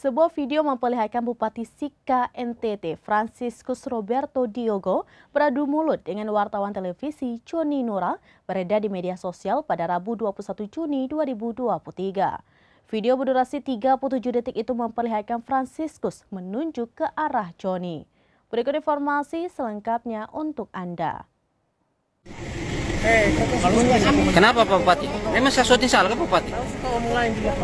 Sebuah video memperlihatkan Bupati Sika NTT Franciscus Roberto Diogo beradu mulut dengan wartawan televisi Joni Nura beredar di media sosial pada Rabu 21 Juni 2023. Video berdurasi 37 detik itu memperlihatkan Franciscus menunjuk ke arah Joni. Berikut informasi selengkapnya untuk Anda. Kenapa Pak Bupati? Memang saya syuting salah ke Bupati?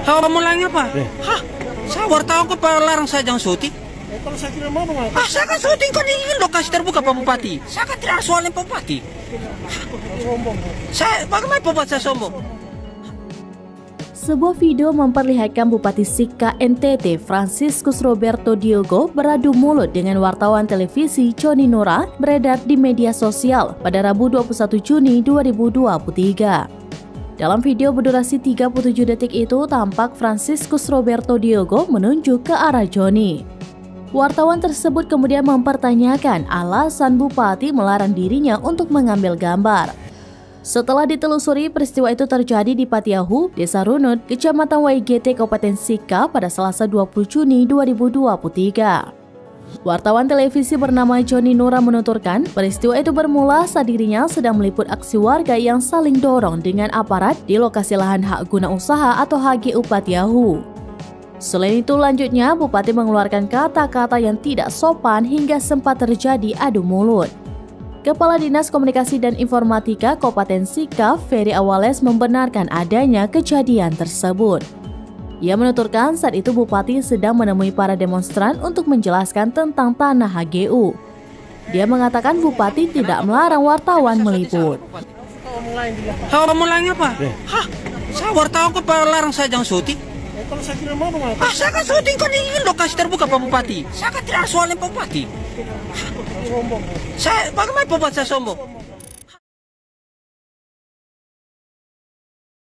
Kamu lain apa? Hah? Saya wartawan kok larang saya jangan syuting? Kalau saya tidak mau saya kan syuting kan ini lokasi terbuka Pak Bupati. Saya kan tidak soalnya Pak Bupati. Bagaimana Pak Bupati saya sombong? Sebuah video memperlihatkan Bupati Sika NTT Franciscus Roberto Diogo beradu mulut dengan wartawan televisi Joni Nura beredar di media sosial pada Rabu 21 Juni 2023. Dalam video berdurasi 37 detik itu tampak Franciscus Roberto Diogo menunjuk ke arah Joni. Wartawan tersebut kemudian mempertanyakan alasan Bupati melarang dirinya untuk mengambil gambar. Setelah ditelusuri, peristiwa itu terjadi di Patiahu, Desa Runut, Kecamatan WGT, Kabupaten Sika pada Selasa 20 Juni 2023. Wartawan televisi bernama Joni Nura menuturkan peristiwa itu bermula saat dirinya sedang meliput aksi warga yang saling dorong dengan aparat di lokasi lahan hak guna usaha atau HGU Patiahu. Selain itu lanjutnya Bupati mengeluarkan kata-kata yang tidak sopan hingga sempat terjadi adu mulut. Kepala Dinas Komunikasi dan Informatika Kabupaten Sika, Ferry Awales membenarkan adanya kejadian tersebut. Ia menuturkan saat itu Bupati sedang menemui para demonstran untuk menjelaskan tentang tanah HGU. Dia mengatakan Bupati tidak melarang wartawan meliput. Kamu lain apa? Hah? Saya wartawan kok larang saya jangan syuting? Kalau saya tidak mau saya kan syuting kan ini lokasi terbuka Pak Bupati. Saya kan tidak soalnya Pak Bupati. sombong. Bagaimana Pak Bupati saya sombong?